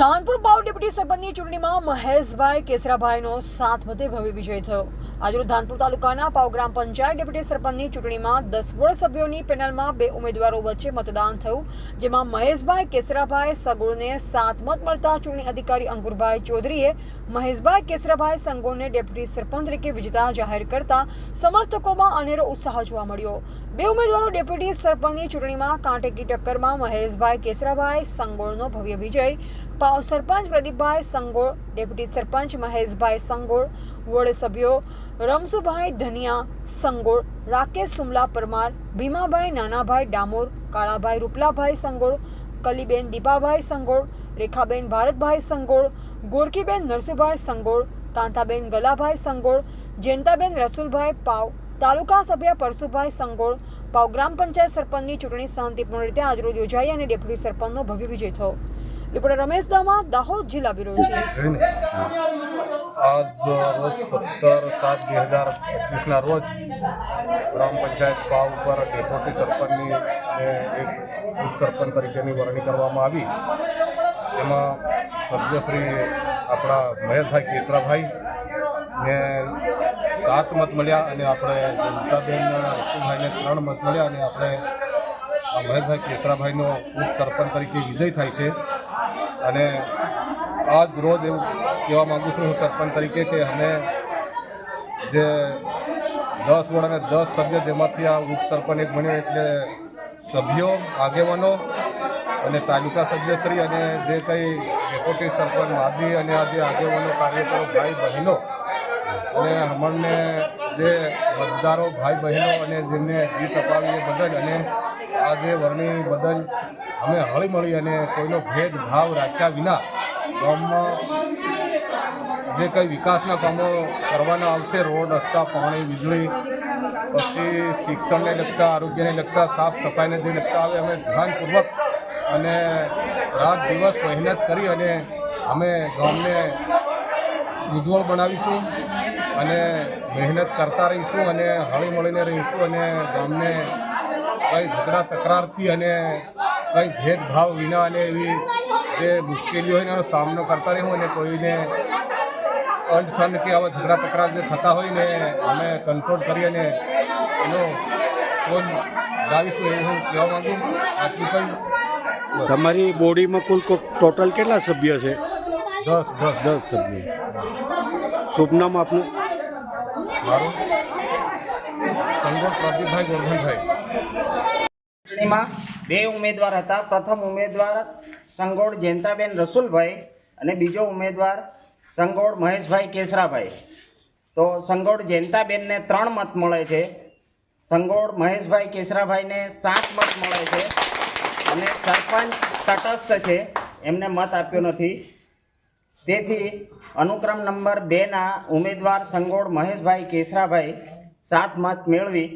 Dhanpur બાવ deputy સરપંચની ચૂંટણીમાં મહેશભાઈ કેસરાભાઈનો 7 મતે ભવ્ય વિજય થયો। આજરોજ ધાનપુર તાલુકાના પાવ ગ્રામ પંચાયત ડેપ્યુટી સરપંચની ચૂંટણીમાં 10 વોર્ડ સભ્યોની પેનલમાં 2 ઉમેદવારો વચ્ચે મતદાન થયું, જેમાં મહેશભાઈ કેસરાભાઈ સંગોળને 7 મત મળતા ચૂંટણી અધિકારી અંકુરભાઈ ચૌધરીએ મહેશભાઈ કેસરાભાઈ સંગોળને ડેપ્યુટી સરપંચ તરીકે વિજેતા જાહેર કરતા સમર્થકોમાં અનેરો ઉત્સાહ જોવા મળ્યો। 2 ઉમેદવારો ડેપ્યુટી સરપંચની ચૂંટણીમાં કાંટેકી ટક્કરમાં મહેશભાઈ કેસરાભાઈ સંગોળનો ભવ્ય વિજય। પાવ સરપંચ પ્રદીપભાઈ સંગોળ, ડેપ્યુટી સરપંચ મહેશભાઈ સંગોળ, વોર્ડ સભ્યો રમસુભાઈ ધનિયા સંગોળ, રાકેશ સુમલા પરમાર, ભીમાભાઈ નાનાભાઈ ડામોર, કાળાભાઈ રૂપલાભાઈ સંગોળ, કલીબેન દીપાભાઈ સંગોળ, રેખાબેન ભારતભાઈ સંગોળ, ગોરકીબેન નરસુભાઈ સંગોળ, કાંતાબેન ગલાભાઈ સંગોળ, જયંતાબેન રસુલભાઈ પાવ, તાલુકા સભ્ય પરશુભાઈ સંગોળ। પાવ ગ્રામ પંચાયત સરપંચની ચૂંટણી શાંતિપૂર્ણ રીતે આજરોજ યોજાઈ અને ડેપ્યુટી સરપંચનો ભવ્ય વિજય થયો। રિપોર્ટર રમેશ દામા, દાહોદ જિલ્લા બ્યુરો ચીફ। आज रोज 17/7/2025 रोज ग्राम पंचायत पाव पर डेप्यूटी सरपंच एक उप सरपंच तरीके वरणी करवामां आवी। एमां सभ्यश्री अपना महेशभाई केसराभाई ने 7 मत मळ्या अने आपणे जनताबेन रसूलभाई ने 3 मत मळ्या अने आपणे महेशभाई केसराभाईनो उप सरपंच तरीके विजय थाय छे। अने आज रोज एवं कहेवा मांगू छूं सरपंच तरीके के अमे जे 10 वोर्ड अने 10 सभ्य जेमांथी आ उप सरपंच एक बन्यो एटले सभ्यो आगेवानो अने तालुका सभ्यश्री अने जे कई डेप्यूटी सरपंच माजी अने आ जे आगेवानो कार्यकरो भाई बहनों अने अमने जे मतदारो भाई बहनों अने जेमने जीत अपावी ए बदल अने आ जे वरणी बदल अमे हळी मळी अने कोईनो भेदभाव राख्या विना गाममां जे कई विकासना कामो करवाना आवशे, रोड रस्ता पाणी वीजળી पछी शिक्षणने लगता आरोग्यने लगता साफ सफाईने जे लगता आवे अमे ध्यानपूर्वक अने रात दिवस मेहनत करी अने अमे गामने उज्ज्वल बनावीशुं अने मेहनत करता रहीशुं अने हळी मळीने रहीशुं अने गामने कई झगड़ा तकरारथी अने कई भेदभाव विना अने एवी जे मुश्केलीओ होय एनो सामनो करता रह्युं अने कोईने अनशन के आवा झगड़ा तकरार जे थता होय ने अमे कंट्रोल करी अने एनो सोल लावीशुं एवुं हुं कहेवा मांगु। आटલું कई તમારી બોડીમાં કુલ ટોટલ કેટલા સભ્ય છે? 10 સભ્ય। શુભ નામ આપનું? મારું સંગોળ પ્રદીપભાઈ ગોરધનભાઈ। ચૂંટણીમાં 2 ઉમેદવાર હતા। પ્રથમ ઉમેદવાર સંગોળ જયંતાબેન રસુલભાઈ અને બીજો ઉમેદવાર સંગોળ મહેશભાઈ કેસરાભાઈ। તો સંગોળ જયંતાબેનને 3 મત મળે છે, સંગોળ મહેશભાઈ કેસરાભાઈને 7 મત મળે છે અને સરપંચ તટસ્થ છે, એમને મત આપ્યો નથી। તેથી અનુક્રમ નંબર 2ના ઉમેદવાર સંગોળ મહેશભાઈ કેસરાભાઈ 7 મત મેળવી